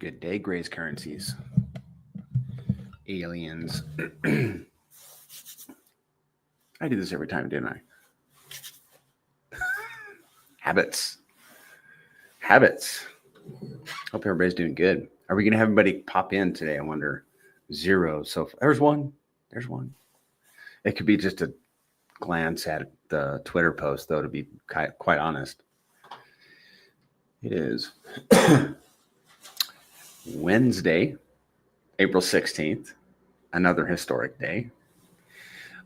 Good day, Gray's currencies. Aliens. I do this every time, didn't I? Habits. Hope everybody's doing good. Are we going to have everybody pop in today? I wonder. 0. So there's one. It could be just a glance at the Twitter post, though, to be quite honest. It is Wednesday, April 16th, another historic day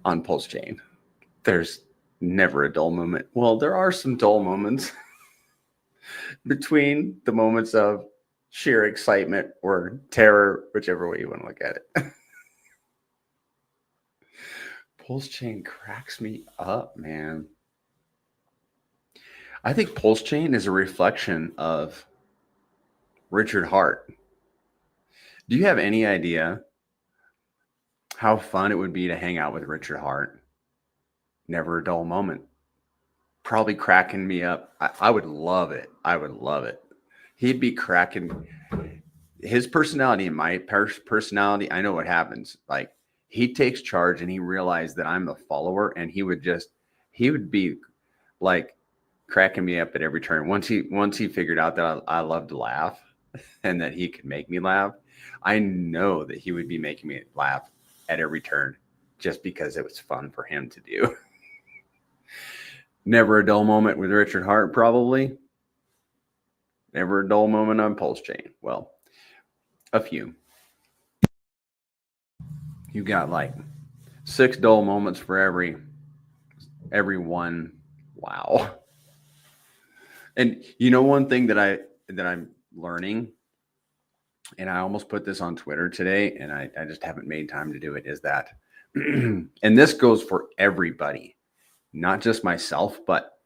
on Pulse Chain. There's never a dull moment. Well, there are some dull moments between the moments of sheer excitement or terror, whichever way you want to look at it. Pulse Chain cracks me up, man. I think Pulse Chain is a reflection of Richard Hart. Do you have any idea how fun it would be to hang out with Richard Hart? Never a dull moment. Probably cracking me up. I would love it. He'd be cracking. His personality and my personality, I know what happens. Like, he takes charge and he realized that I'm the follower, and he would be like cracking me up at every turn. Once he figured out that I love to laugh and that he could make me laugh, I know that he would be making me laugh at every turn just because it was fun for him to do. Never a dull moment with Richard Hart, probably. Never a dull moment on Pulse Chain. Well, a few. You got like 6 dull moments for every one. Wow. And you know, one thing that I'm learning, and I almost put this on Twitter today, and I just haven't made time to do it, is that, and this goes for everybody, not just myself, but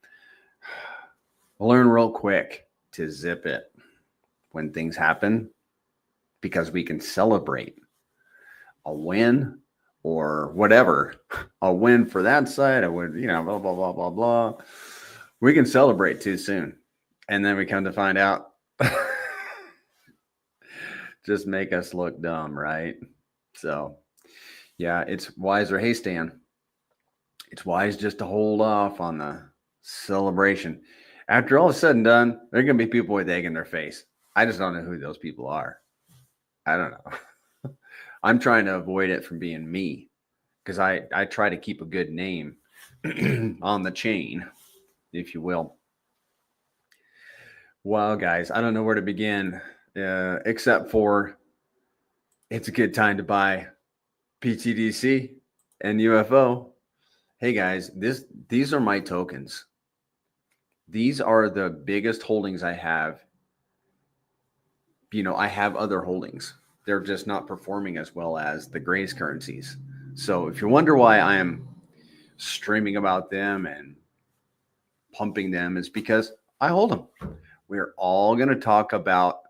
learn real quick to zip it when things happen, because we can celebrate a win or whatever, a win for that side, a win, blah, blah, blah, blah, blah. We can celebrate too soon. And then we come to find out, just make us look dumb, right? So, yeah, it's wiser. Hey, Stan, it's wise just to hold off on the celebration. After all is said and done, there are going to be people with egg in their face. I just don't know who those people are. I don't know. I'm trying to avoid it from being me, because I try to keep a good name on the chain, if you will. Well, guys, I don't know where to begin, except for it's a good time to buy pTGC and UFO. Hey, guys, these are my tokens. These are the biggest holdings I have. I have other holdings. They're just not performing as well as the Gray's currencies. So if you wonder why I am streaming about them and pumping them, it's because I hold them. We're all going to talk about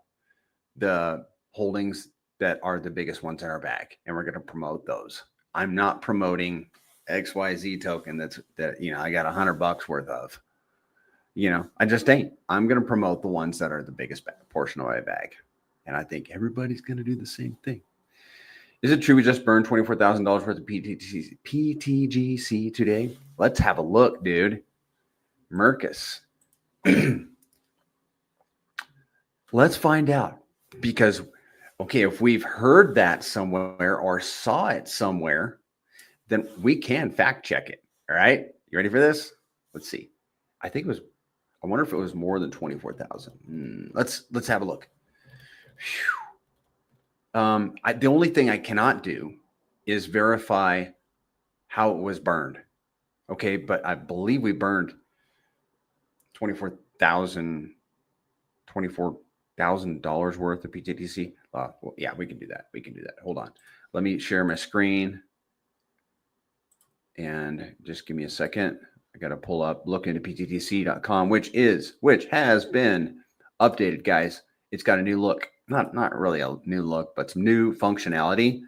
the holdings that are the biggest ones in our bag, and we're going to promote those. I'm not promoting XYZ token that I got $100 worth of. I just ain't. I'm going to promote the ones that are the biggest portion of my bag. And I think everybody's going to do the same thing. Is it true we just burned $24,000 worth of pTGC today? Let's have a look, dude. Mercus. Let's find out. Because, okay, if we've heard that somewhere or saw it somewhere, then we can fact check it. All right? You ready for this? Let's see. I wonder if it was more than 24,000. Let's have a look. The only thing I cannot do is verify how it was burned. Okay, but I believe we burned $24,000 worth of pTGC. Well, yeah, we can do that. Hold on. Let me share my screen. And just give me a second. I got to pull up, look into pTGC.com, which has been updated, guys. It's got a new look. Not really a new look, but some new functionality.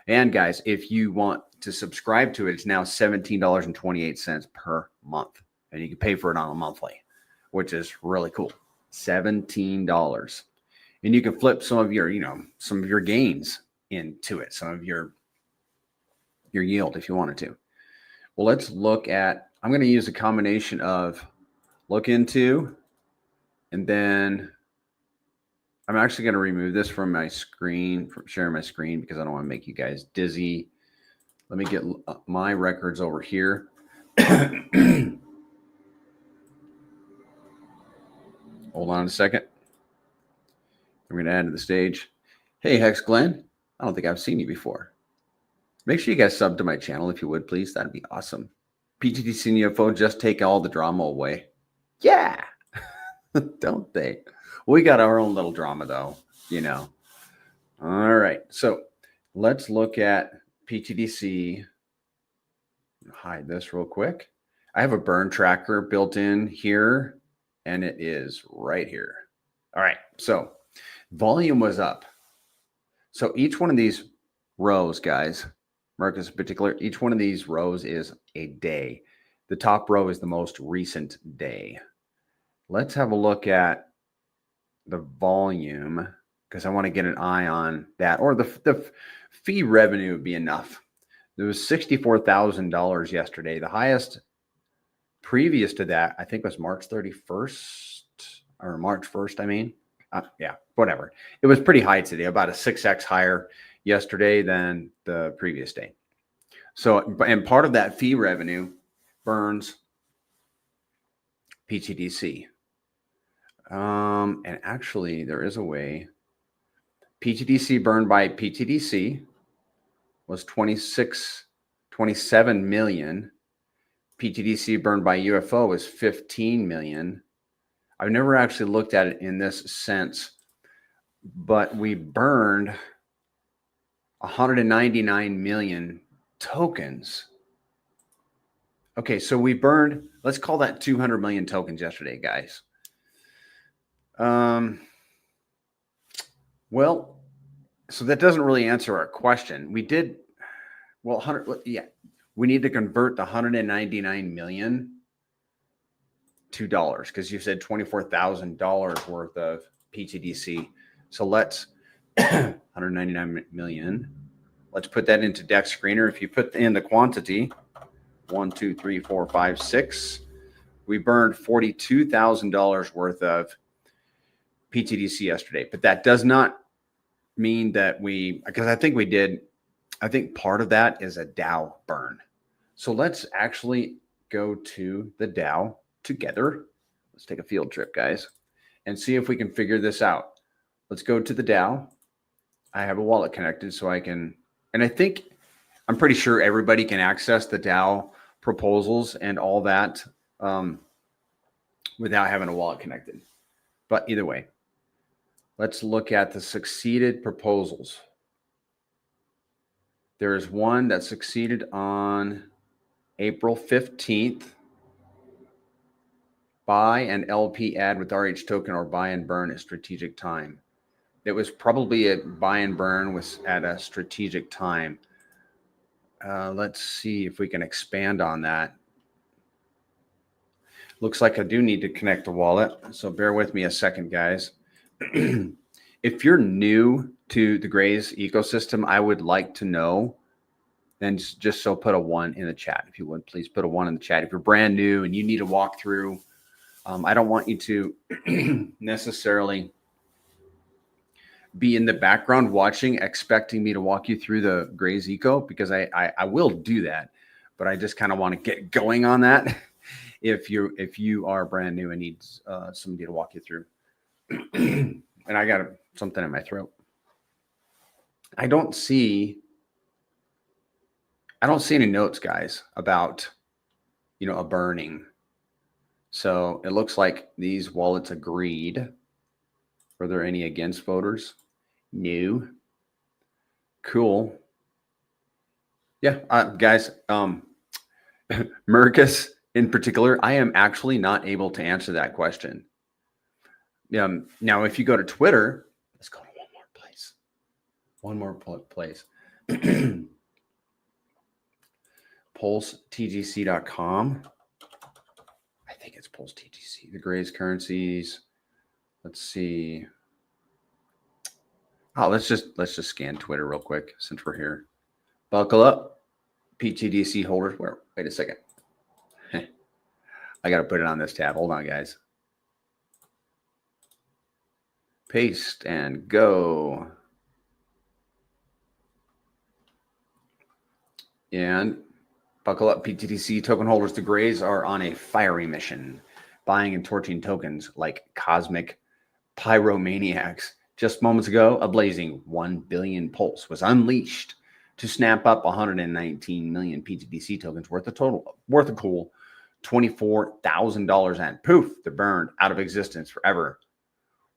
And guys, if you want to subscribe to it, it's now $17.28 per month. And you can pay for it on a monthly, which is really cool. $17. And you can flip some of your, some of your gains into it, some of your yield if you wanted to. Well, let's look at, I'm going to use a combination of look into, and then I'm actually going to remove this from my screen, from sharing my screen, because I don't want to make you guys dizzy. Let me get my records over here. Hold on a second. I'm going to add to the stage. Hey, Hex Glenn. I don't think I've seen you before. Make sure you guys sub to my channel if you would, please. That'd be awesome. pTGC and UFO just take all the drama away. Yeah. Don't they? We got our own little drama, though, All right. So let's look at pTGC. Hide this real quick. I have a burn tracker built in here, and it is right here. All right. So volume was up. So each one of these rows, guys, Marcus in particular, each one of these rows is a day. The top row is the most recent day. Let's have a look at the volume, because I want to get an eye on that, or the fee revenue would be enough. There was $64,000 yesterday. The highest previous to that, I think, was March 31st or March 1st. I mean, yeah, whatever. It was pretty high today, about a 6x higher yesterday than the previous day. So, and part of that fee revenue burns pTGC. And actually, there is a way. pTGC burned by pTGC was 27 million. pTGC burned by UFO was 15 million. I've never actually looked at it in this sense, but we burned 199 million tokens. Okay, so we burned, let's call that 200 million tokens yesterday, guys. Well, so that doesn't really answer our question. We did, well, 100, yeah, we need to convert the 199 million to dollars, because you said $24,000 worth of pTGC. So let's 199 million. Let's put that into Dex Screener. If you put in the quantity, 1, 2, 3, 4, 5, 6, we burned $42,000 worth of pTGC yesterday. But that does not mean that because I think we did, I think part of that is a Dow burn. So let's actually go to the Dow together. Let's take a field trip, guys, and see if we can figure this out. Let's go to the Dow. I have a wallet connected, so I can, and I'm pretty sure everybody can access the Dow proposals and all that without having a wallet connected. But either way, let's look at the succeeded proposals. There is one that succeeded on April 15th. Buy an LP ad with RH token or buy and burn at strategic time. It was probably a buy and burn was at a strategic time. Let's see if we can expand on that. Looks like I do need to connect the wallet, so bear with me a second, guys. If you're new to the Grays ecosystem, I would like to know, and just so put a 1 in the chat. If you would, please put a 1 in the chat. If you're brand new and you need a walkthrough, I don't want you to necessarily be in the background watching, expecting me to walk you through the Grays eco, because I will do that, but I just kind of want to get going on that. If you are brand new and need somebody to walk you through, and I got something in my throat. I don't see any notes, guys, about a burning. So it looks like these wallets agreed. Were there any against voters? No. Cool. Yeah, guys, Mercus in particular, I am actually not able to answer that question. Now, if you go to Twitter, let's go to one more place. PulseTGC.com. I think it's PulseTGC. The Grays currencies. Let's see. Oh, let's just scan Twitter real quick since we're here. Buckle up, pTGC holders. Wait a second. I got to put it on this tab. Hold on, guys. Paste and go. And buckle up, pTGC token holders. The Grays are on a fiery mission, buying and torching tokens like cosmic pyromaniacs. Just moments ago, a blazing 1 billion pulse was unleashed to snap up 119 million pTGC tokens worth a cool $24,000, and poof, they're burned out of existence forever.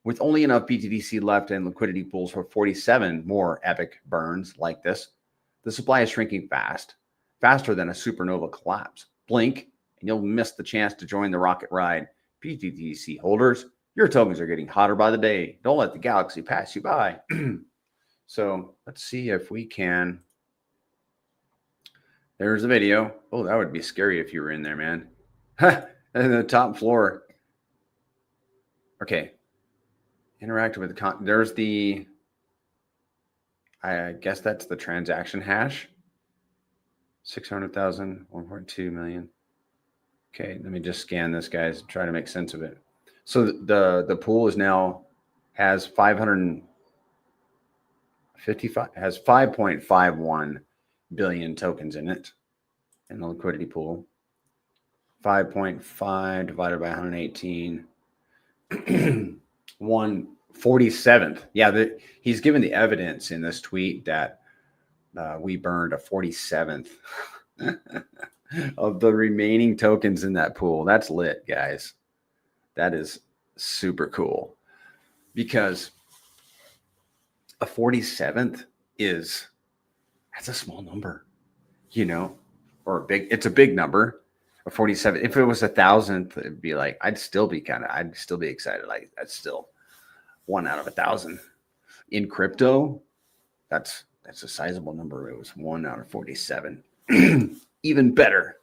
With only enough pTGC left and liquidity pools for 47 more epic burns like this, the supply is shrinking faster than a supernova collapse. Blink, and you'll miss the chance to join the rocket ride. pTGC holders, your tokens are getting hotter by the day. Don't let the galaxy pass you by. So let's see if we can. There's the video. Oh, that would be scary if you were in there, man. And the top floor. Okay. Interact with the there's the, I guess that's the transaction hash. 600,000, 1.2 million. Okay, let me just scan this, guys, and try to make sense of it. So the pool is now has 5.51 billion tokens in it, in the liquidity pool. 5.5 divided by 118. 147th. Yeah, he's given the evidence in this tweet that we burned a 47th of the remaining tokens in that pool. That's lit, guys. That is super cool, because a 47th that's a small number, or it's a big number. A 47. If it was 1,000th, it'd be like, I'd still be excited. Like, that's still 1 out of 1,000. In crypto, that's a sizable number. It was 1 out of 47. Even better.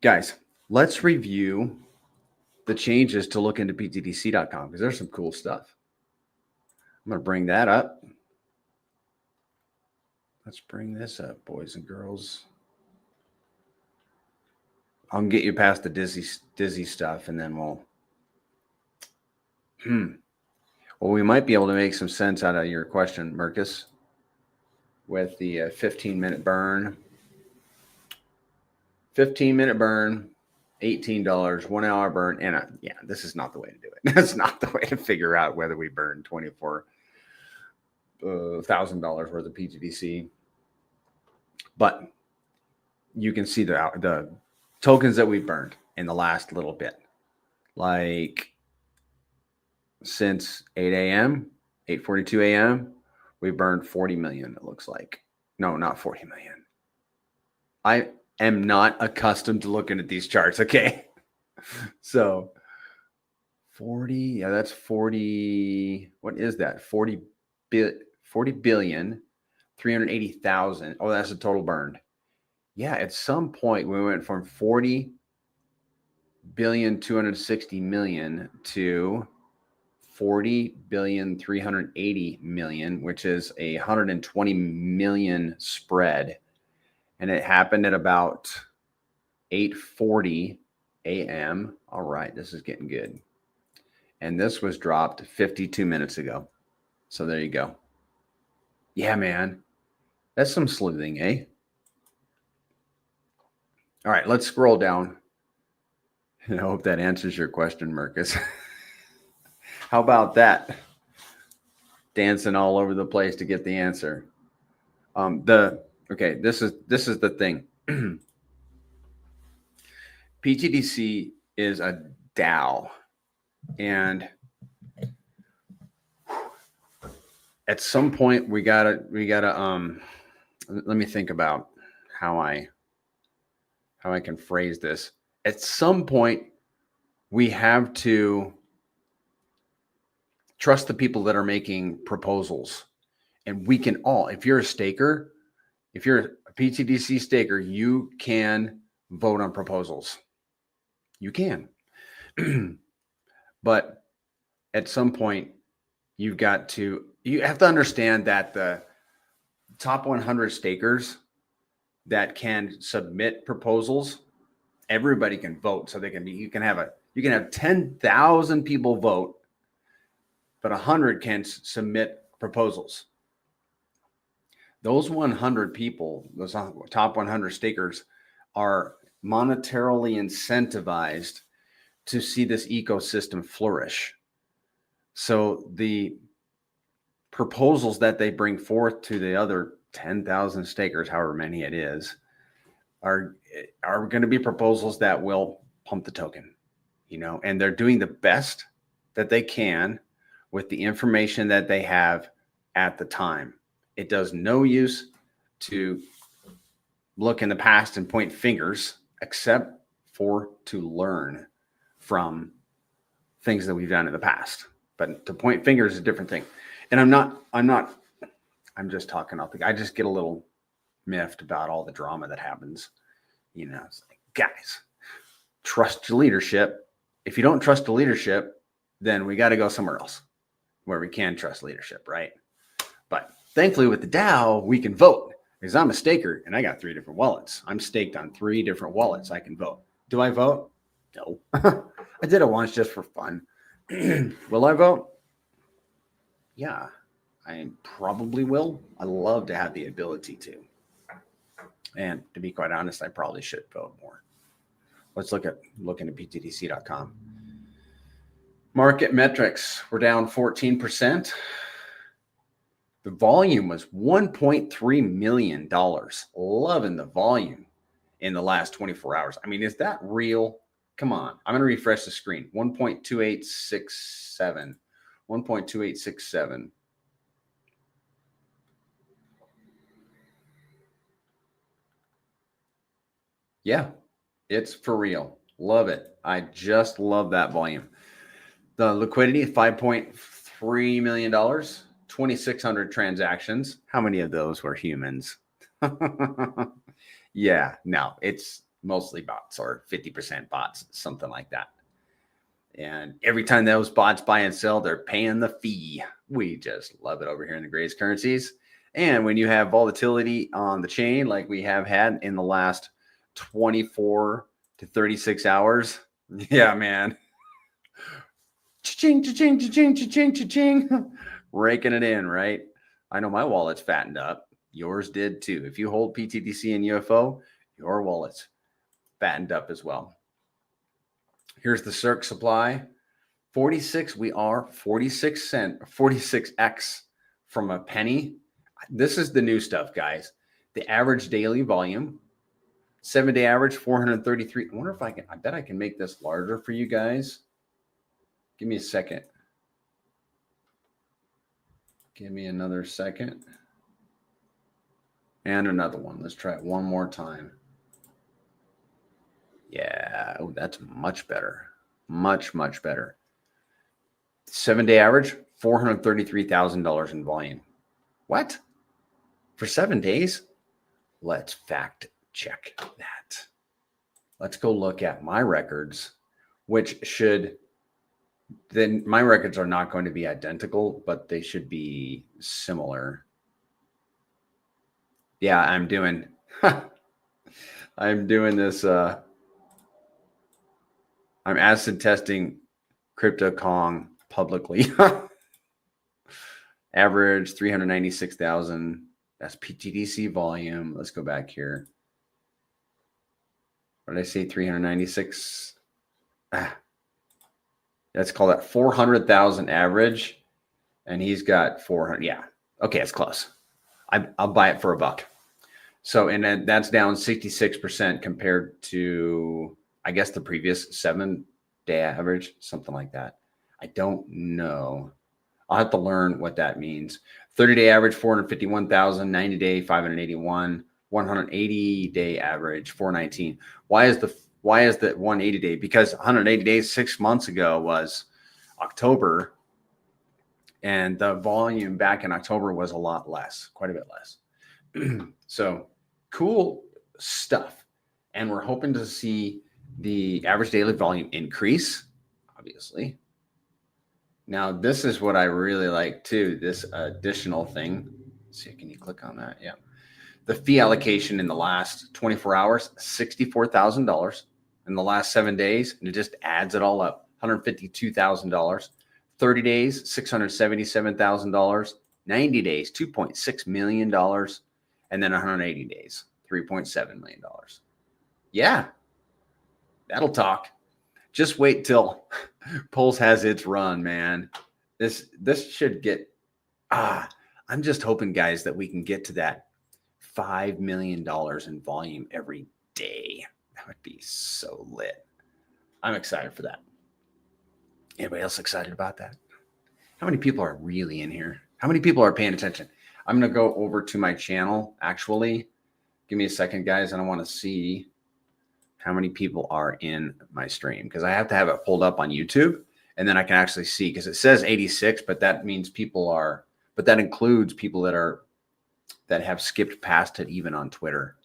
Guys, let's review the changes to look into ptgc.com, because there's some cool stuff. I'm going to bring that up. Let's bring this up, boys and girls. I'll get you past the dizzy stuff, and then we'll. Well, we might be able to make some sense out of your question, Marcus, with the 15-minute burn. 15-minute burn, $18, 1 hour burn, and this is not the way to do it. That's not the way to figure out whether we burned $24,000 worth of pTGC. But you can see the tokens that we've burned in the last little bit, like since 8 a.m., 8:42 a.m., we burned 40 million, it looks like. No, not 40 million. I am not accustomed to looking at these charts, okay? So 40, that's 40. What is that? 40 billion, 380,000. Oh, that's the total burned. Yeah, at some point we went from 40 billion 260 million to 40 billion 380 million, which is a 120 million spread. And it happened at about 8:40 a.m. All right, this is getting good. And this was dropped 52 minutes ago. So there you go. Yeah, man. That's some sleuthing, eh? All right, let's scroll down. I hope that answers your question, Marcus. How about that? Dancing all over the place to get the answer. This is the thing. pTGC is a DAO, and at some point we gotta let me think about how I can phrase this. At some point we have to trust the people that are making proposals, and we can all, if you're a staker, if you're a pTGC staker, you can vote on proposals. You can. But at some point, you have to understand that the top 100 stakers that can submit proposals, everybody can vote. So you can have 10,000 people vote, but 100 can submit proposals. Those 100 people, those top 100 stakers, are monetarily incentivized to see this ecosystem flourish. So the proposals that they bring forth to the other 10,000 stakers, however many it is, are going to be proposals that will pump the token, and they're doing the best that they can with the information that they have at the time. It does no use to look in the past and point fingers, except for to learn from things that we've done in the past. But to point fingers is a different thing. And I'm just talking out I just get a little miffed about all the drama that happens. It's like, guys, trust your leadership. If you don't trust the leadership, then we got to go somewhere else where we can trust leadership, right? But thankfully with the DAO, we can vote because I'm a staker and I got 3 different wallets. I'm staked on 3 different wallets. I can vote. Do I vote? No. I did it once just for fun. Will I vote? Yeah, I probably will. I love to have the ability to. And to be quite honest, I probably should vote more. Let's look into ptgc.com. Market metrics were down 14%. The volume was $1.3 million. Loving the volume in the last 24 hours. I mean, is that real? Come on. I'm going to refresh the screen. 1.2867. 1.2867. Yeah, it's for real. Love it. I just love that volume. The liquidity, $5.3 million, 2,600 transactions. How many of those were humans? Yeah, no, it's mostly bots or 50% bots, something like that. And every time those bots buy and sell, they're paying the fee. We just love it over here in the Grace currencies. And when you have volatility on the chain, like we have had in the last 24 to 36 hours, yeah, man. Cha-ching, cha-ching, cha-ching, cha-ching, cha-ching. Raking it in, right? I know my wallet's fattened up. Yours did too. If you hold pTGC and UFO, your wallet's fattened up as well. Here's the Cirque supply. 46, we are 46 cent, 46x from a penny. This is the new stuff, guys. The average daily volume, 7-day average, 433. I wonder if I bet I can make this larger for you guys. Give me a second. Give me another second. And another one. Let's try it one more time. Yeah, oh, that's much better. Much, much better. 7-day average, $433,000 in volume. What? For 7 days? Let's fact check that. Let's go look at my records, then my records are not going to be identical, but they should be similar. Yeah, I'm doing this. I'm acid testing CryptoKong publicly. Average 396,000. That's pTGC volume. Let's go back here. What did I say? 396. Let's call that 400,000 average. And he's got 400. Yeah. Okay, it's close. I'll buy it for $1. So, and then that's down 66% compared to, I guess, the previous 7-day average, something like that. I don't know. I'll have to learn what that means. 30-day average, 451,000, 90-day, 581, 180-day average, 419. Why is the 180-day? Because 180 days 6 months ago was October, and the volume back in October was a lot less, quite a bit less. So cool stuff. And we're hoping to see the average daily volume increase, obviously. Now, this is what I really like too, this additional thing. Let's see, can you click on that? Yeah. The fee allocation in the last 24 hours, $64,000. In the last 7 days, and it just adds it all up, $152,000. 30 days, $677,000. 90 days, $2.6 million. And then 180 days, $3.7 million. Yeah, that'll talk. Just wait till Pulse has its run, man. This should get I'm just hoping, guys, that we can get to that $5 million in volume every day. That would be so lit. I'm excited for that. Anybody else excited about that? How many people are really in here? How many people are paying attention? I'm going to go over to my channel. Actually, give me a second, guys. And I want to see how many people are in my stream because I have to have it pulled up on YouTube and then I can actually see because it says 86, but that means people are, but that includes people that have skipped past it even on Twitter.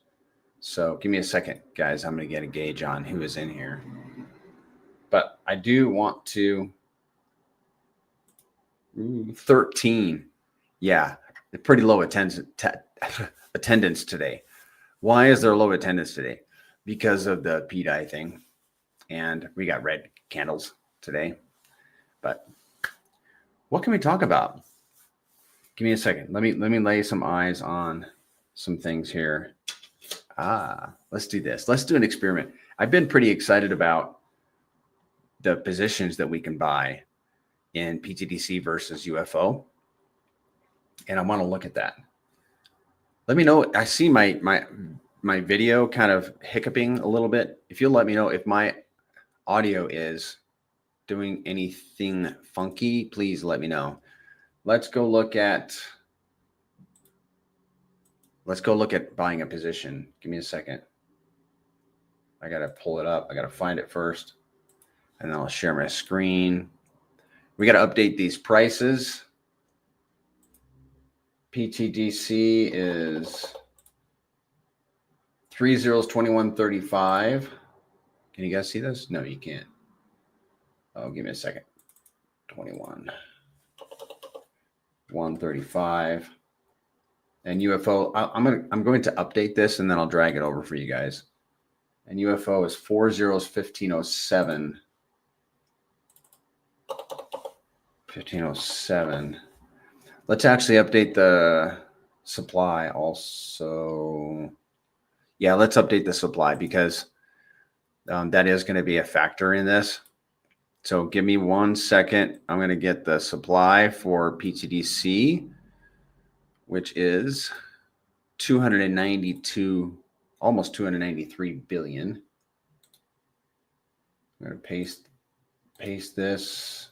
So give me a second, guys. I'm going to get a gauge on who is in here. But I do want to 13. Yeah, pretty low attendance today. Why is there low attendance today? Because of the PDI thing. And we got red candles today. But what can we talk about? Give me a second. Let me lay some eyes on some things here. Let's do this. Let's do an experiment. I've been pretty excited about the positions that we can buy in pTGC versus UFO. And I want to look at that. Let me know. I see my video kind of hiccuping a little bit. If you'll let me know if my audio is doing anything funky, please let me know. Let's go look at buying a position. Give me a second. I got to pull it up. I got to find it first. And then I'll share my screen. We got to update these prices. pTGC is 3 zeros, 21.35. Can you guys see this? No, you can't. Oh, give me a second. 21. 135. And UFO, I'm going to update this and then I'll drag it over for you guys. And UFO is 4 zeros, 1507. 1507. Let's actually update the supply also. Yeah, let's update the supply because that is going to be a factor in this. So give me 1 second. I'm going to get the supply for pTGC, which is 292, almost 293 billion. I'm going to paste this.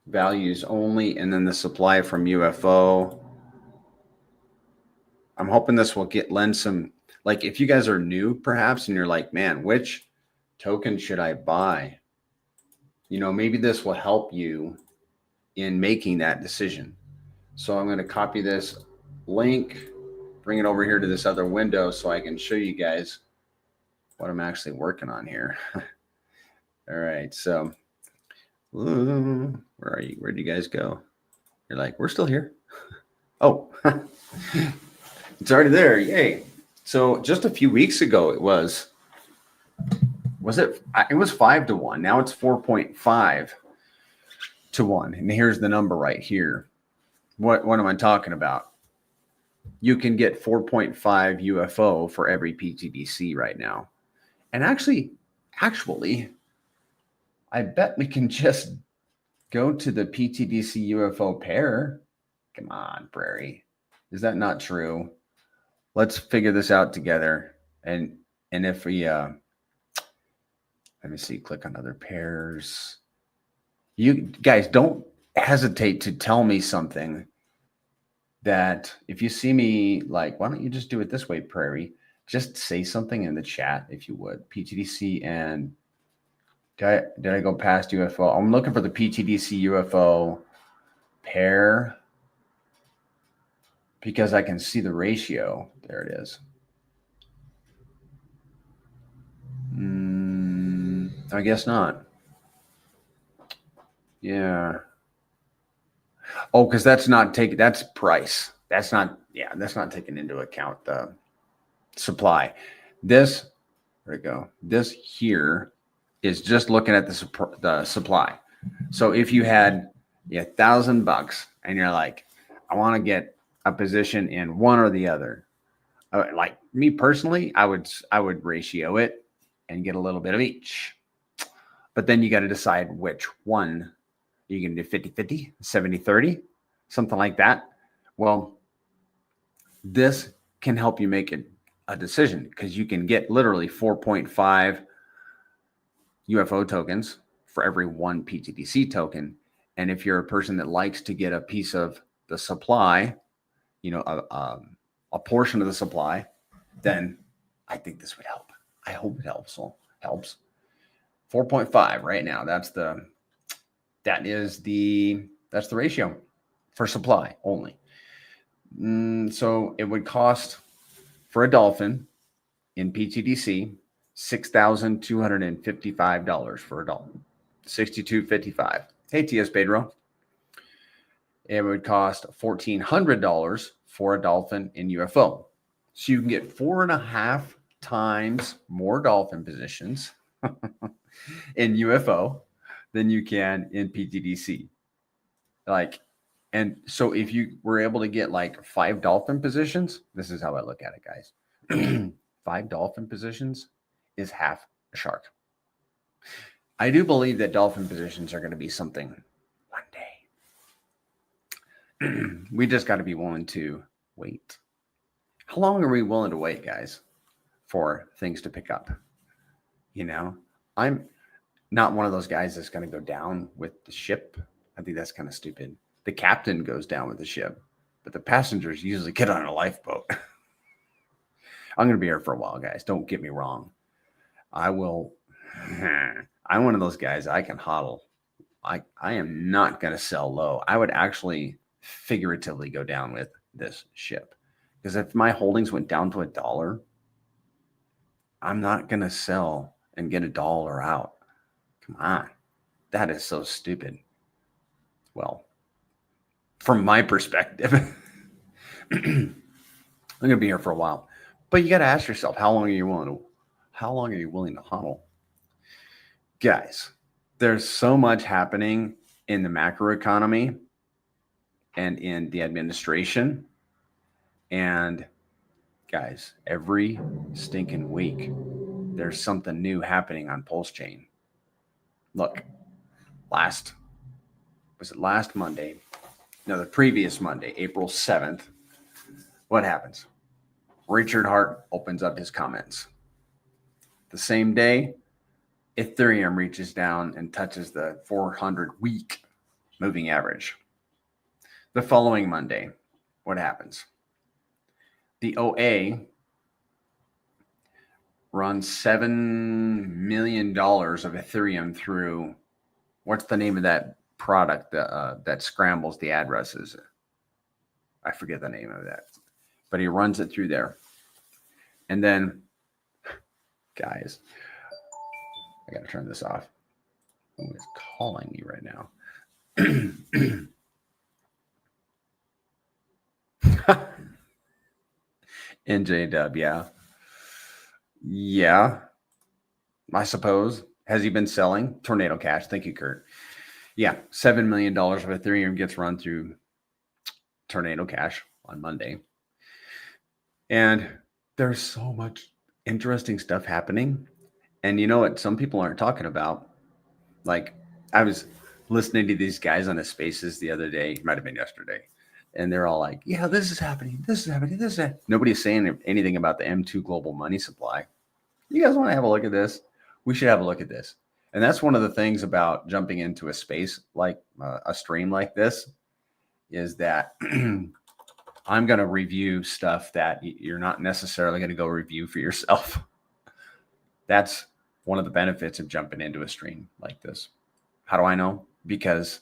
Values only, and then the supply from UFO. I'm hoping this will lend some, like if you guys are new perhaps and you're like, man, which token should I buy? You know, maybe this will help you in making that decision. So I'm going to copy this link, bring it over here to this other window so I can show you guys what I'm actually working on here. All right, so where are you? Where'd you guys go? You're like, we're still here. Oh, it's already there. Yay. So just a few weeks ago, it was it? It was 5-1. Now it's 4.5 to 1. And here's the number right here. What am I talking about? You can get 4.5 UFO for every pTGC right now. And actually, I bet we can just go to the pTGC UFO pair. Come on, Prairie. Is that not true? Let's figure this out together. And if we, let me see, click on other pairs. You guys don't hesitate to tell me something that if you see me like, why don't you just do it this way, Prairie? Just say something in the chat if you would. pTGC and did I go past UFO? I'm looking for the pTGC UFO pair because I can see the ratio. There it is. I guess not. Yeah. Oh, because that's price. That's not taking into account the supply. This, there we go. This here is just looking at the supply. So if you had $1,000 and you're like, I want to get a position in one or the other. Like me personally, I would ratio it and get a little bit of each. But then you got to decide which one. You can do 50-50, 70-30, something like that. Well, this can help you make a decision because you can get literally 4.5 UFO tokens for every one pTGC token. And if you're a person that likes to get a piece of the supply, a portion of the supply, then I think this would help. I hope it helps. 4.5 right now. That's the ratio for supply only. So it would cost for a dolphin in pTGC $6,255 for a dolphin. $6,255. Hey, TS Pedro. It would cost $1,400 for a dolphin in UFO. So you can get 4.5 times more dolphin positions in UFO than you can in pTGC. And so if you were able to get like 5 dolphin positions, this is how I look at it, guys. 5 dolphin positions is half a shark. I do believe that dolphin positions are going to be something one day. We just got to be willing to wait. How long are we willing to wait, guys, for things to pick up? I'm not one of those guys that's going to go down with the ship. I think that's kind of stupid. The captain goes down with the ship, but the passengers usually get on a lifeboat. I'm going to be here for a while, guys. Don't get me wrong. I'm one of those guys. I can hodl. I am not going to sell low. I would actually figuratively go down with this ship because if my holdings went down to $1, I'm not going to sell and get $1 out. Come on. That is so stupid. Well, from my perspective, I'm going to be here for a while, but you got to ask yourself, how long are you willing to hodl? Guys, there's so much happening in the macro economy and in the administration. And guys, every stinking week, there's something new happening on Pulse Chain. Look, last Monday? No, the previous Monday, April 7th. What happens? Richard Hart opens up his comments. The same day, Ethereum reaches down and touches the 400-week moving average. The following Monday, what happens? The OA runs $7 million of Ethereum through, what's the name of that product that scrambles the addresses? I forget the name of that, but he runs it through there. And then, guys, I got to turn this off. Who is calling me right now? NJ Dub, yeah. Yeah, I suppose. Has he been selling? Tornado Cash. Thank you, Kurt. Yeah, $7 million of Ethereum gets run through Tornado Cash on Monday. And there's so much interesting stuff happening. And you know what some people aren't talking about? Like, I was listening to these guys on the spaces the other day. It might have been yesterday. And they're all like, yeah, this is happening. This is happening. This is happening. Nobody's saying anything about the M2 global money supply. You guys want to have a look at this? We should have a look at this. And that's one of the things about jumping into a space like a stream like this is that I'm going to review stuff that you're not necessarily going to go review for yourself. That's one of the benefits of jumping into a stream like this. How do I know? Because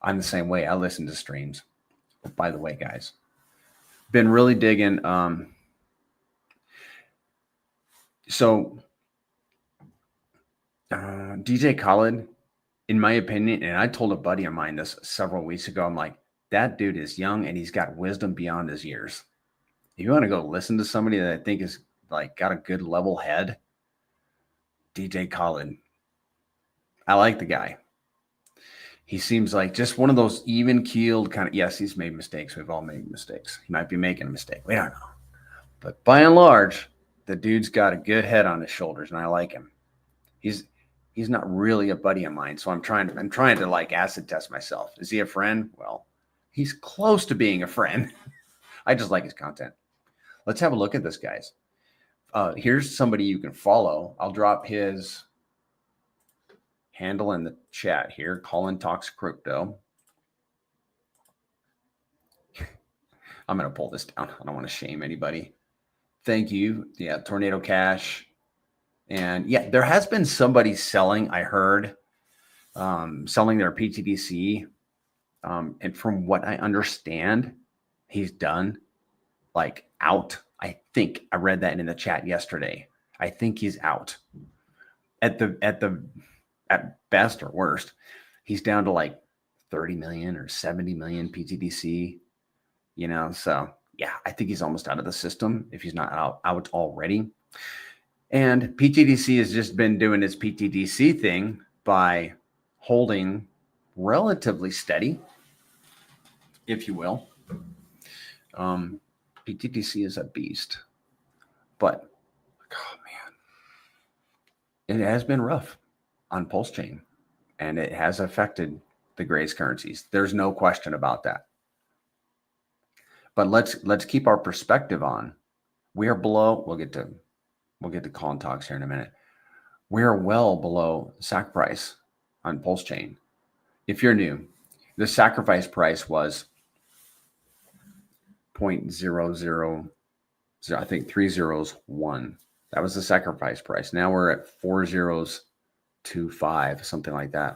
I'm the same way. I listen to streams. Oh, by the way, guys, been really digging. DJ Khaled, in my opinion, and I told a buddy of mine this several weeks ago, I'm like, That dude is young and he's got wisdom beyond his years. If you want to go listen to somebody that I think is like got a good level head, DJ Khaled. I like the guy. He seems like just one of those even keeled kind of, yes, he's made mistakes. We've all made mistakes. He might be making a mistake. We don't know. But by and large, the dude's got a good head on his shoulders, and I like him. He's he's not really a buddy of mine, so I'm trying to like acid test myself. Is he a friend? Well, he's close to being a friend. I just like his content. Let's have a look at this, guys. Here's somebody you can follow. I'll drop his handle in the chat here. Colin Talks Crypto. I'm going to pull this down. I don't want to shame anybody. Thank you. Yeah, Tornado Cash. And yeah, there has been somebody selling, I heard, selling their pTGC. And from what I understand, he's done like out. I think I read that in the chat yesterday. I think he's out at best or worst. He's down to like 30 million or 70 million pTGC, so yeah, I think he's almost out of the system if he's not out already. And pTGC has just been doing its pTGC thing by holding relatively steady, if you will. pTGC is a beast, but oh man, it has been rough on Pulse Chain, and it has affected the Grace currencies. There's no question about that. But let's keep our perspective on. We are below. We'll get to Colin Talks here in a minute. We are well below sacrifice on Pulse Chain. If you're new, the sacrifice price was 0.000, I think 301. That was the sacrifice price. Now we're at 4025, something like that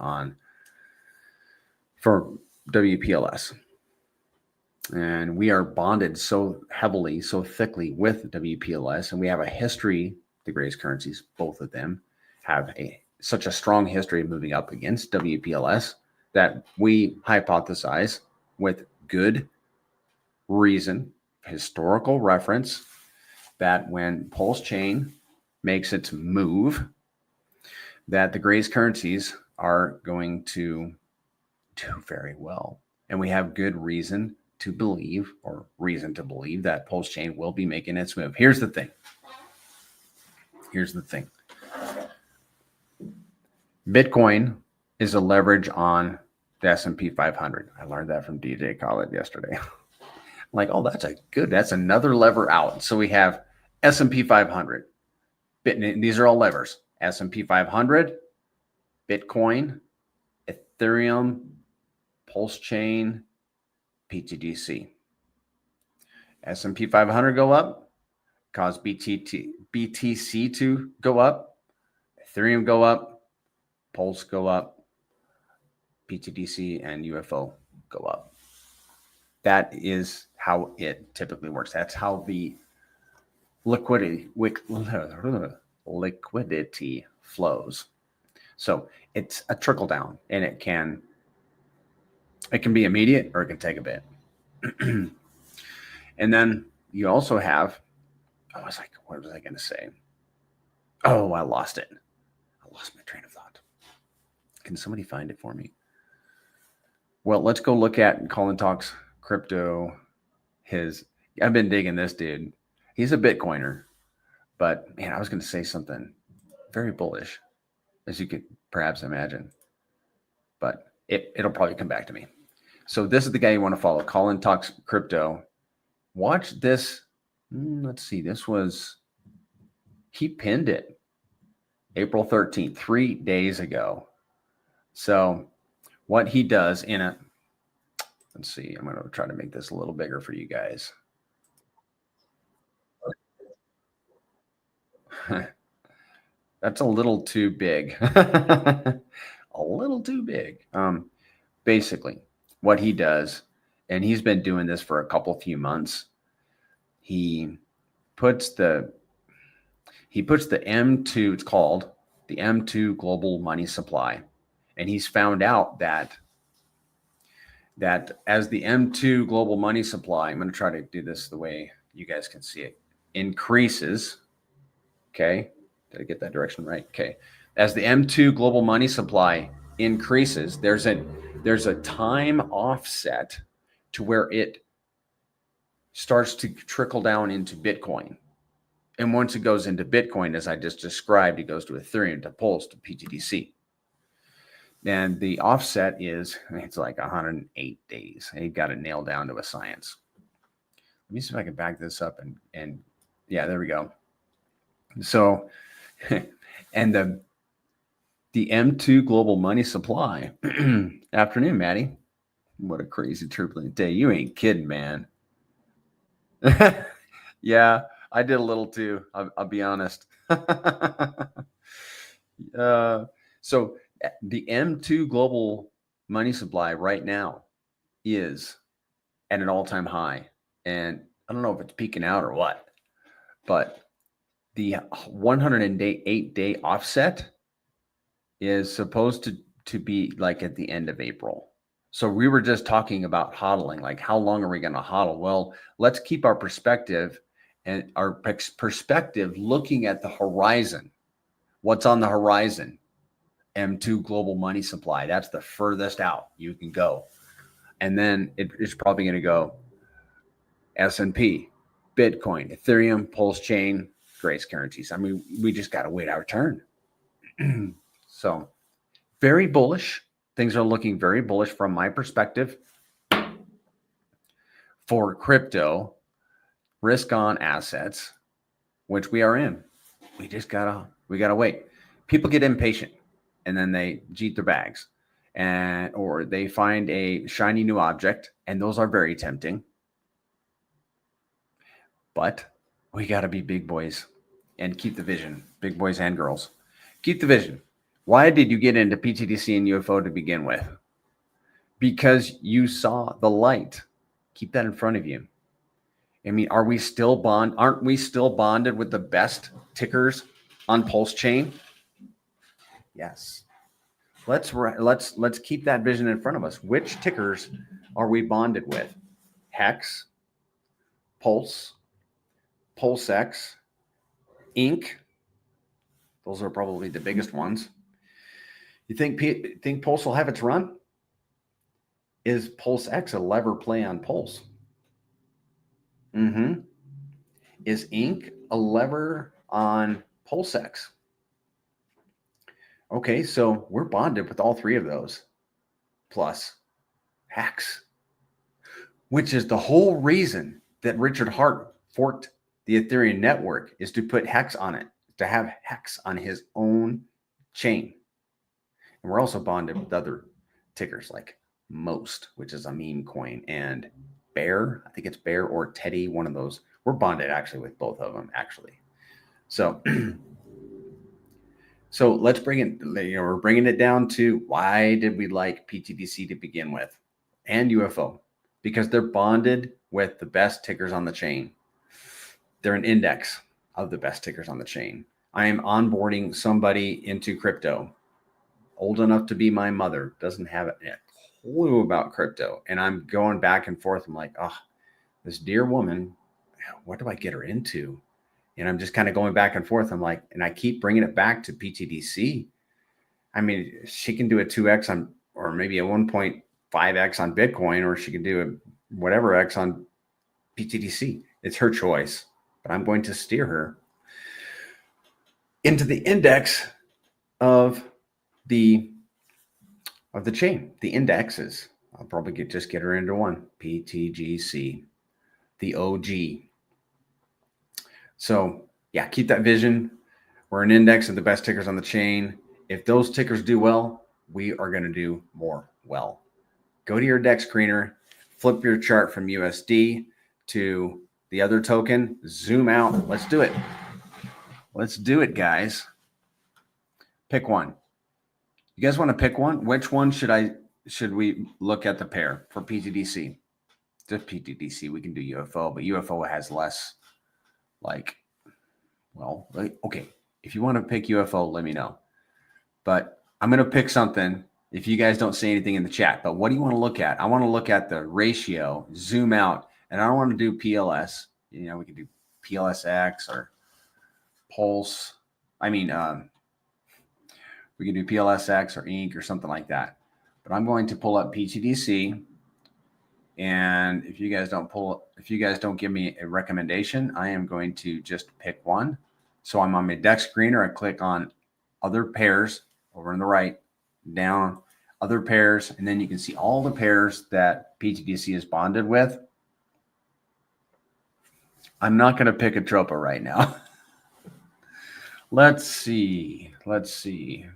for WPLS. And we are bonded so heavily, so thickly with WPLS, and we have a history. The Grace currencies, both of them, have such a strong history of moving up against WPLS that we hypothesize with good reason, historical reference, that when Pulse Chain makes its move, that the Grace currencies are going to do very well. And we have good reason to believe that Pulse Chain will be making its move. Here's the thing. Bitcoin is a leverage on the S&P 500. I learned that from DJ Khaled yesterday. I'm like, oh, that's another lever out. So we have S&P 500. These are all levers. S&P 500, Bitcoin, Ethereum, Pulse Chain, pTGC. S&P 500 go up, cause BTC to go up, Ethereum go up, Pulse go up, pTGC and UFO go up. That is how it typically works. That's how the liquidity flows. So it's a trickle down, and it can be immediate or it can take a bit. And then you also have, what was I going to say? Oh, I lost it. I lost my train of thought. Can somebody find it for me? Well, let's go look at Colin Talks Crypto. I've been digging this dude. He's a Bitcoiner, but man, I was going to say something very bullish, as you could perhaps imagine, but it'll probably come back to me. So this is the guy you want to follow, Colin Talks Crypto. Watch this. Let's see. He pinned it April 13th, 3 days ago. So what he does let's see, I'm going to try to make this a little bigger for you guys. That's a little too big. A little too big. Basically, what he does, and he's been doing this for a few months, he puts the M2, it's called the M2 global money supply. And he's found out that that as the M2 global money supply, I'm going to try to do this the way you guys can see it, increases. Okay. Did I get that direction right? Okay. As the M2 global money supply increases, there's a time offset to where it starts to trickle down into Bitcoin. And once it goes into Bitcoin, as I just described, it goes to Ethereum, to Pulse, to pTGC. And the offset is, it's like 108 days. They got it nailed down to a science. Let me see if I can back this up and yeah, there we go. So, and the M2 global money supply, afternoon, Maddie. What a crazy turbulent day. You ain't kidding, man. Yeah, I did a little too. I'll be honest. So the M2 global money supply right now is at an all-time high. And I don't know if it's peaking out or what, but the 108-day offset is supposed to be like at the end of April. So we were just talking about hodling, like how long are we going to hodl? Well, let's keep our perspective and our perspective looking at the horizon. What's on the horizon? M2 global money supply. That's the furthest out you can go. And then it's probably going to go S&P, Bitcoin, Ethereum, Pulse Chain, Grace Guarantees. I mean, we just got to wait our turn. So very bullish. Things are looking very bullish from my perspective for crypto risk on assets, which we are in. We gotta wait. People get impatient and then they jeet their bags or they find a shiny new object, and those are very tempting. But we got to be big boys and keep the vision. Big boys and girls. Keep the vision. Why did you get into pTGC and UFO to begin with? Because you saw the light. Keep that in front of you. I mean, aren't we still bonded with the best tickers on Pulse Chain? Yes. Let's keep that vision in front of us. Which tickers are we bonded with? Hex, Pulse, PulseX, Inc. Those are probably the biggest ones. You think Pulse will have its run? Is PulseX a lever play on Pulse? Is Inc. a lever on PulseX? Okay, so we're bonded with all three of those, plus Hex, which is the whole reason that Richard Hart forked the Ethereum network, is to put Hex on it, to have Hex on his own chain. And we're also bonded with other tickers like Most, which is a meme coin, and Bear. I think it's Bear or Teddy, one of those. We're bonded actually with both of them, actually. So, so let's bring it, we're bringing it down to why did we like pTGC to begin with and UFO? Because they're bonded with the best tickers on the chain. They're an index of the best tickers on the chain. I am onboarding somebody into crypto, old enough to be my mother, doesn't have a clue about crypto. And I'm going back and forth. I'm like, oh, this dear woman, what do I get her into? And I'm just kind of going back and forth. I'm like, and I keep bringing it back to pTGC. I mean, she can do a 2x on, or maybe a 1.5x on Bitcoin, or she can do a whatever X on pTGC. It's her choice, but I'm going to steer her into the index of the chain, the indexes. I'll probably just get her into one, pTGC, the OG. So yeah, keep that vision. We're an index of the best tickers on the chain. If those tickers do well, we are going to do more well. Go to your deck screener, flip your chart from USD to the other token, zoom out. Let's do it. Let's do it, guys. Pick one. You guys want to pick one? Which one should we look at the pair for pTGC? Just pTGC. We can do UFO, but UFO has less okay. If you want to pick UFO, let me know. But I'm going to pick something if you guys don't say anything in the chat. But what do you want to look at? I want to look at the ratio, zoom out, and I don't want to do PLS. You know, we can do PLSX or Pulse. I mean, we can do PLSX or Inc. or something like that. But I'm going to pull up pTGC. And if you guys don't give me a recommendation, I am going to just pick one. So I'm on my deck screener. I click on other pairs over on the right, down, other pairs, and then you can see all the pairs that pTGC is bonded with. I'm not going to pick a Tropa right now. Let's see. Let's just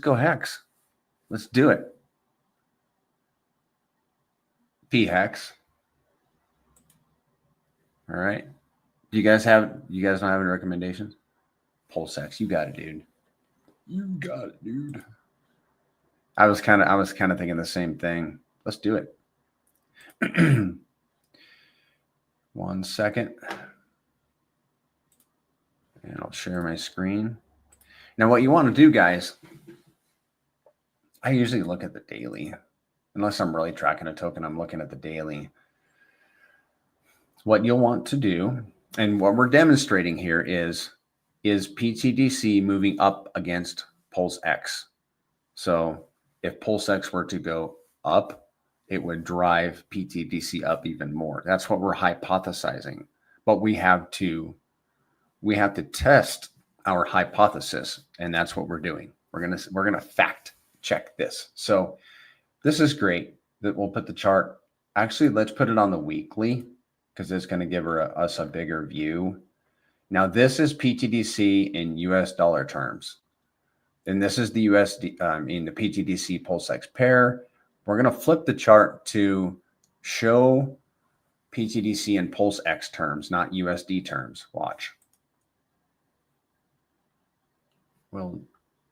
go hex. Let's do it. P-hex. All right. You guys don't have any recommendations? PulseX, you got it, dude. You got it, dude. I was kind of thinking the same thing. Let's do it. 1 second. And I'll share my screen. Now, what you want to do, guys, I usually look at the daily. Unless I'm really tracking a token, I'm looking at the daily. What you'll want to do, and what we're demonstrating here is pTGC moving up against PulseX. So if PulseX were to go up, it would drive pTGC up even more. That's what we're hypothesizing. But we have to test our hypothesis, and that's what we're doing. We're gonna fact check this. So this is great that we'll put the chart. Actually, let's put it on the weekly because it's going to give us a bigger view. Now, this is pTGC in US dollar terms. And this is the USD in the pTGC PulseX pair. We're going to flip the chart to show pTGC in PulseX terms, not USD terms. Watch. Well,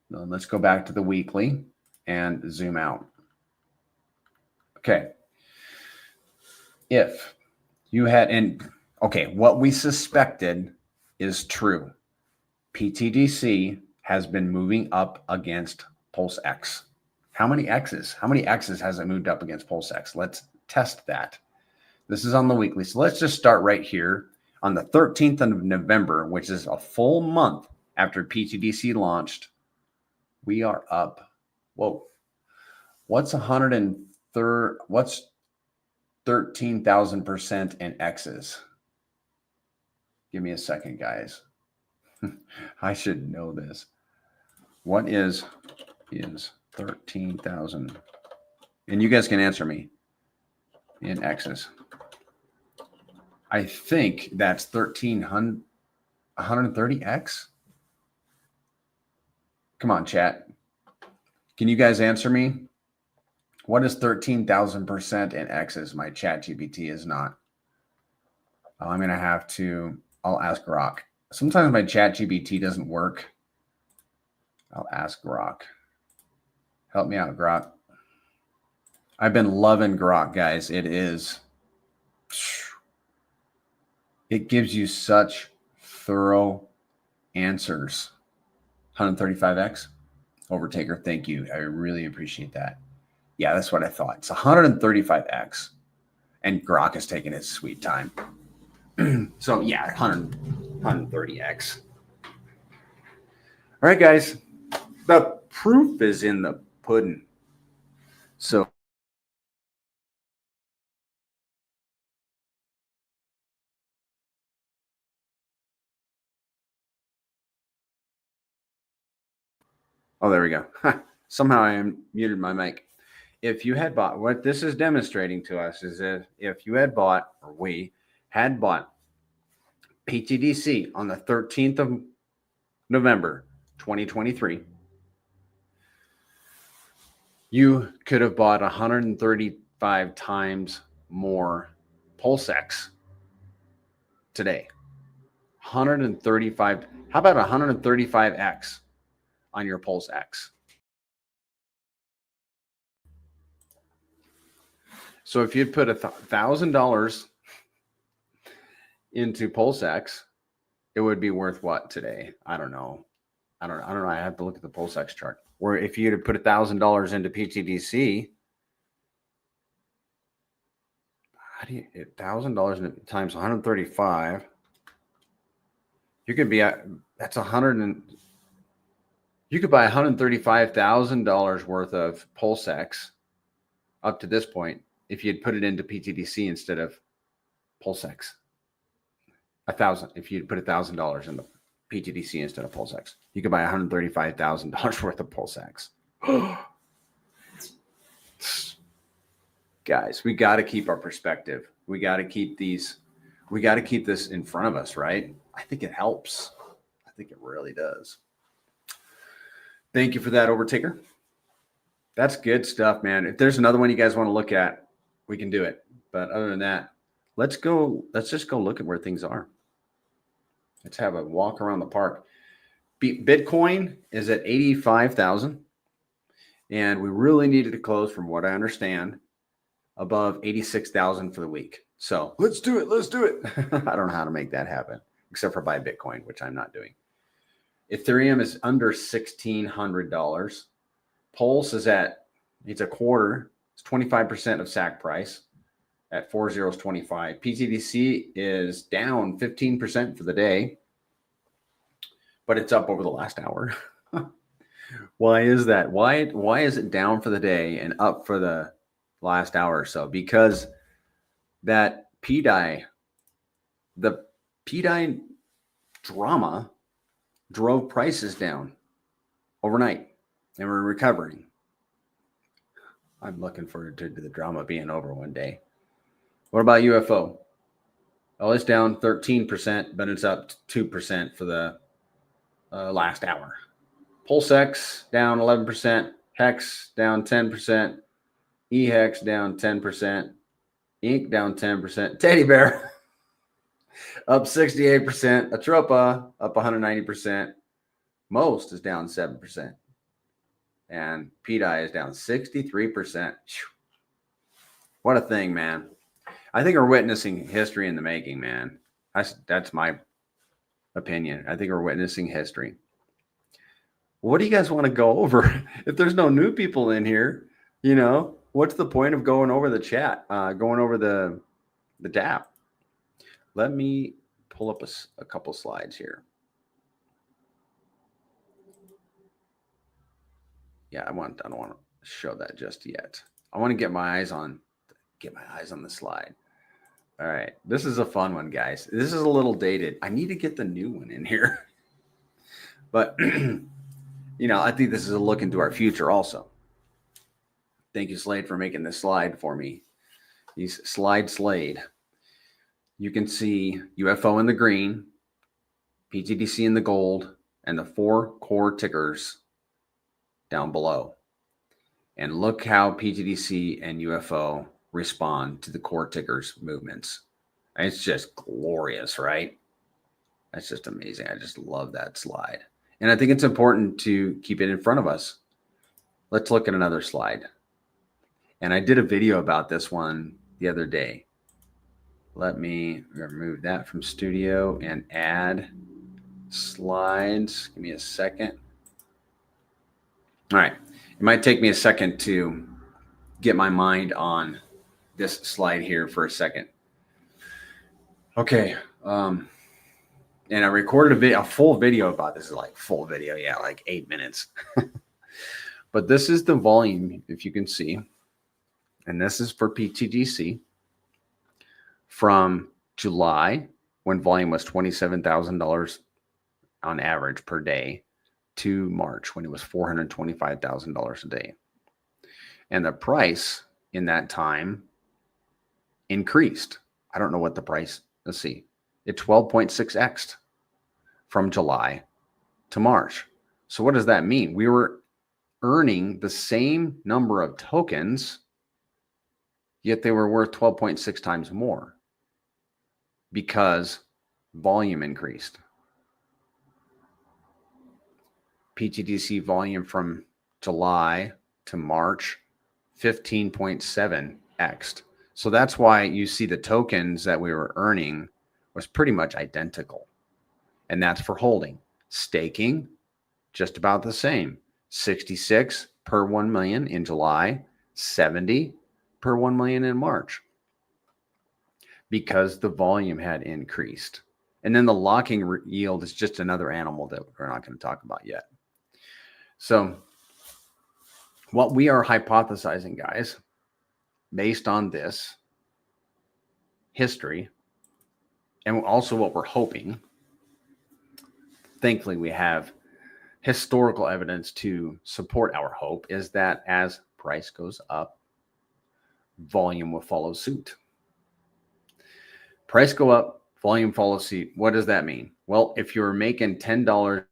let's go back to the weekly and zoom out. Okay. If you had, what we suspected is true. pTGC has been moving up against PulseX. How many X's? How many X's has it moved up against PulseX? Let's test that. This is on the weekly. So let's just start right here on the 13th of November, which is a full month after pTGC launched. We are up. Whoa. What's 13,000% in X's? Give me a second, guys. I should know this. What is 13,000? And you guys can answer me in X's. I think that's 130X. Come on, chat. Can you guys answer me? What is 13,000% in X's? My chat GPT is not. I'm going to have to, I'll ask Grok. Sometimes my chat GPT doesn't work. I'll ask Grok. Help me out, Grok. I've been loving Grok, guys. It gives you such thorough answers. 135X. Overtaker, thank you. I really appreciate that. Yeah, that's what I thought. It's 135X. And Grok is taking his sweet time. So, yeah, 130X. All right, guys. The proof is in the pudding. So, oh, there we go. Somehow I muted my mic. If you had bought, what this is demonstrating to us is that if you had bought, or we had bought pTGC on the 13th of November, 2023, you could have bought 135 times more PulseX today. 135. How about 135X on your PulseX? So if you'd put $1,000 into PulseX, it would be worth what today? I don't know. I have to look at the PulseX chart. Where if you'd have put $1,000 into PTDC, how do you $1,000 times 135? You could be at that's you could buy $135,000 worth of PulseX up to this point if you'd put it into PTDC instead of PulseX. If you'd put $1,000 in the PTDC instead of PulseX, you could buy $135,000 worth of PulseX. Guys, we got to keep our perspective. We got to keep this in front of us, right? I think it helps. I think it really does. Thank you for that, Overtaker. That's good stuff, man. If there's another one you guys want to look at, we can do it. But other than that, let's just go look at where things are. Let's have a walk around the park. Bitcoin is at 85,000. And we really needed to close, from what I understand, above 86,000 for the week. So let's do it. Let's do it. I don't know how to make that happen, except for buy Bitcoin, which I'm not doing. Ethereum is under $1,600. Pulse is it's a quarter. It's 25% of SAC price at 4025. PTDC is down 15% for the day, but it's up over the last hour. Why is that? Why is it down for the day and up for the last hour or so? Because that the PDI drama drove prices down overnight, and we're recovering. I'm looking forward to the drama being over one day. What about UFO? Oh, it's down 13%, but it's up 2% for the last hour. PulseX down 11%, Hex down 10%, eHex down 10%, Ink down 10%, Teddy Bear up 68%, Atropa up 190%, Most is down 7%, and PDI is down 63%. What a thing, man. I think we're witnessing history in the making, man. That's my opinion. I think we're witnessing history. What do you guys want to go over? If there's no new people in here, what's the point of going over the chat, going over the DApp? Let me pull up a couple slides here. Yeah, I don't want to show that just yet. I want to get my eyes on the slide. All right, this is a fun one, guys. This is a little dated. I need to get the new one in here, but I think this is a look into our future also. Thank you, Slade, for making this slide for me. He's Slade. You can see UFO in the green, PTDC in the gold, and the 4 core tickers down below. And look how PTDC and UFO respond to the core tickers movements. It's just glorious, right? That's just amazing. I just love that slide. And I think it's important to keep it in front of us. Let's look at another slide. And I did a video about this one the other day. Let me remove that from Studio and add slides. Give me a second. All right. It might take me a second to get my mind on this slide here for a second. Okay. And I recorded a full video about this. Like full video. Yeah, like 8 minutes. But this is the volume, if you can see. And this is for pTGC from July, when volume was $27,000 on average per day, to March, when it was $425,000 a day. And the price in that time increased. I don't know what the price, let's see. It 12.6x'd from July to March. So what does that mean? We were earning the same number of tokens, yet they were worth 12.6 times more because volume increased. pTGC volume from July to March, 15.7x'd. So that's why you see the tokens that we were earning was pretty much identical. And that's for holding. Staking, just about the same. 66 per 1 million in July, 70 per 1 million in March, because the volume had increased. And then the locking yield is just another animal that we're not going to talk about yet. So what we are hypothesizing, guys, based on this history, and also what we're hoping, thankfully we have historical evidence to support our hope, is that as price goes up, volume will follow suit. Price go up, volume follow suit. What does that mean? Well, if you're making $10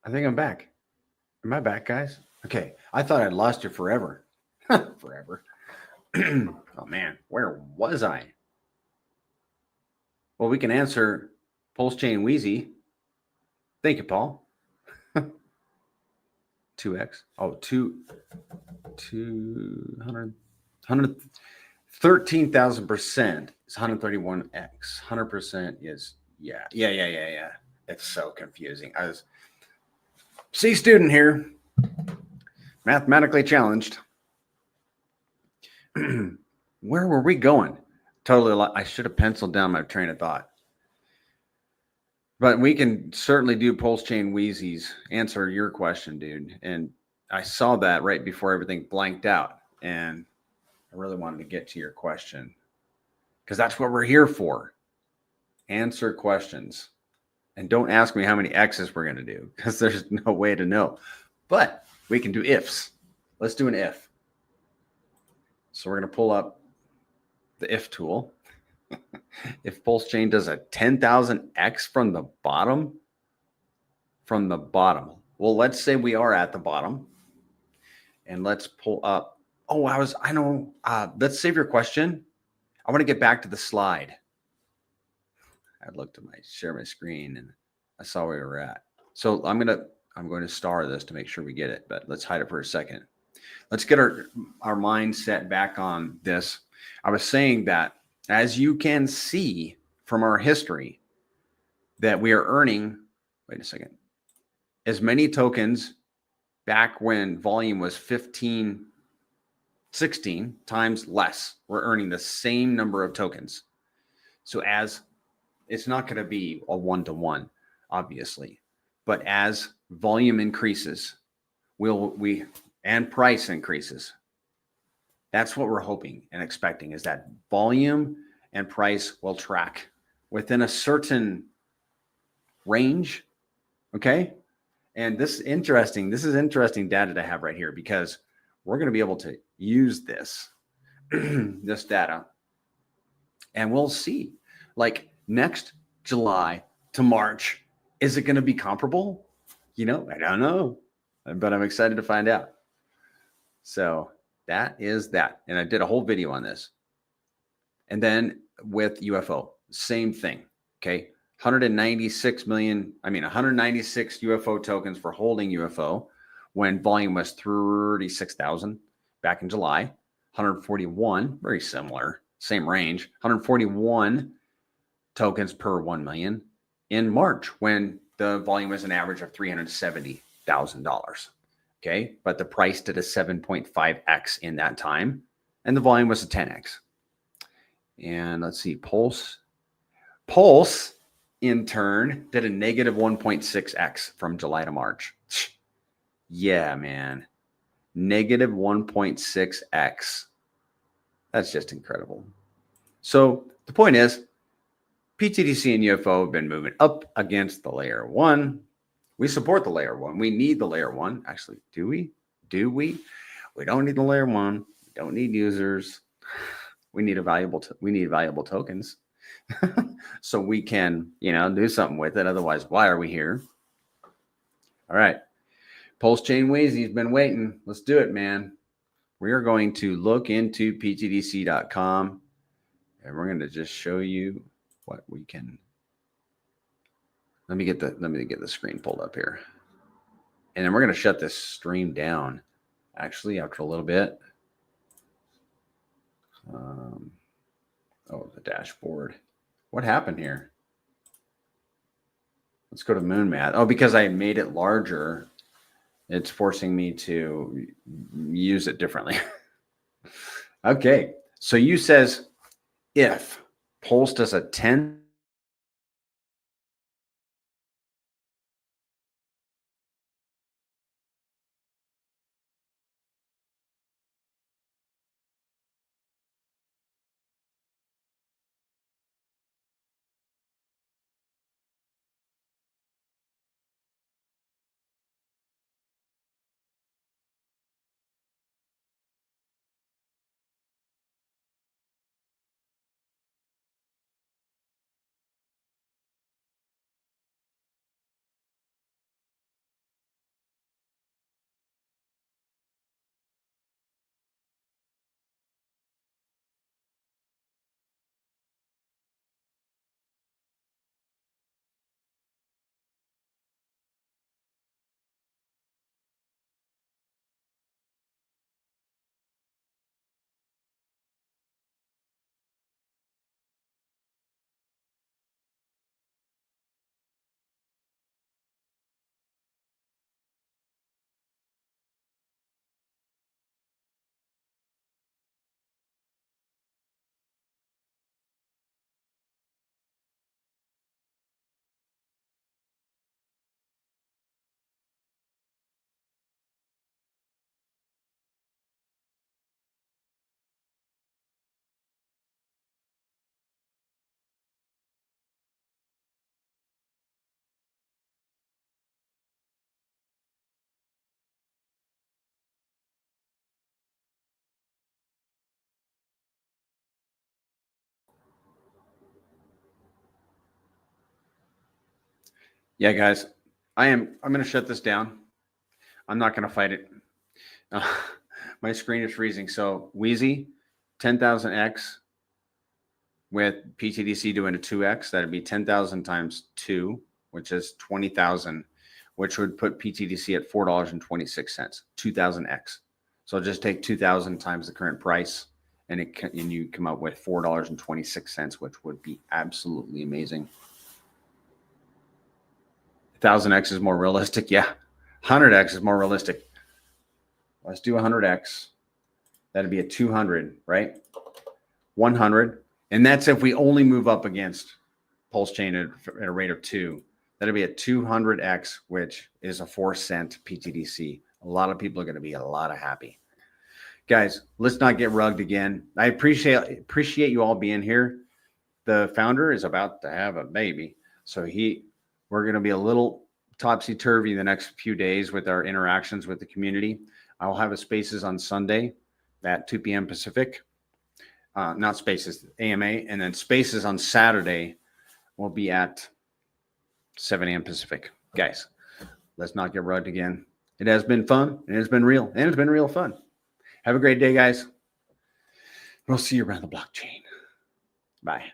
I think I'm back. Am I back, guys? Okay. I thought I'd lost you forever. Forever. Oh, man. Where was I? Well, we can answer Pulse Chain Wheezy. Thank you, Paul. 2x. Oh, 200, 13,000% is 131x. 100% is, yeah. It's so confusing. I was C student here, mathematically challenged. Where were we going? Totally, I should have penciled down my train of thought. But we can certainly do Pulse Chain Wheezy's answer your question, dude. And I saw that right before everything blanked out. And I really wanted to get to your question because that's what we're here for. Answer questions. And don't ask me how many X's we're going to do because there's no way to know. But we can do ifs. Let's do an if. So we're going to pull up the if tool. If pulse chain does a 10,000x from the bottom, well, let's say we are at the bottom, and let's pull up. Oh, I know. Let's save your question. I want to get back to the slide. I looked at share my screen, and I saw where we were at. So I'm going to star this to make sure we get it, but let's hide it for a second. Let's get our mindset back on this. I was saying that, as you can see from our history, that we are earning, wait a second, as many tokens back when volume was 15, 16 times less. We're earning the same number of tokens. So as it's not going to be a one-to-one, obviously, but as volume increases, and price increases, that's what we're hoping and expecting, is that volume and price will track within a certain range. Okay. And this is interesting data to have right here, because we're going to be able to use this, this data, and we'll see, like, next July to March, is it going to be comparable? I don't know, but I'm excited to find out. So that is that. And I did a whole video on this. And then with UFO, same thing. Okay. 196 UFO tokens for holding UFO when volume was 36,000 back in July. 141, very similar, same range. 141 tokens per 1 million in March, when the volume was an average of $370,000. Okay. But the price did a 7.5x in that time, and the volume was a 10x. And let's see, Pulse in turn did a negative 1.6x from July to March. Yeah, man. Negative 1.6x. That's just incredible. So the point is, pTGC and UFO have been moving up against the layer one. We support the layer one. We need the layer one. Actually, do we? We don't need the layer one. We don't need users. We need valuable tokens. So we can, do something with it. Otherwise, why are we here? All right. Pulse Chain Wazy's been waiting. Let's do it, man. We are going to look into ptgc.com, and we're going to just show you what we can. Let me get the screen pulled up here. And then we're going to shut this stream down, actually, after a little bit. The dashboard. What happened here? Let's go to MoonMath. Oh, because I made it larger, it's forcing me to use it differently. Okay. So you says, if Pulse does a 10 Yeah, guys, I'm going to shut this down. I'm not going to fight it. My screen is freezing. So Wheezy, 10,000x with pTGC doing a 2x. That'd be 10,000 times 2, which is 20,000, which would put pTGC at $4.26, 2,000x. So just take 2,000 times the current price, and you come up with $4.26, which would be absolutely amazing. 1,000x is more realistic. Yeah. 100x is more realistic. Let's do 100x. That'd be a 200, right? 100. And that's if we only move up against pulse chain at a rate of 2. That'd be a 200x, which is a 4-cent pTGC. A lot of people are going to be a lot of happy. Guys, let's not get rugged again. I appreciate you all being here. The founder is about to have a baby. So we're going to be a little topsy-turvy the next few days with our interactions with the community. I'll have a Spaces on Sunday at 2 p.m. Pacific. Not Spaces, AMA. And then Spaces on Saturday will be at 7 a.m. Pacific. Guys, let's not get rugged again. It has been fun, and it's been real, and it's been real fun. Have a great day, guys. We'll see you around the blockchain. Bye.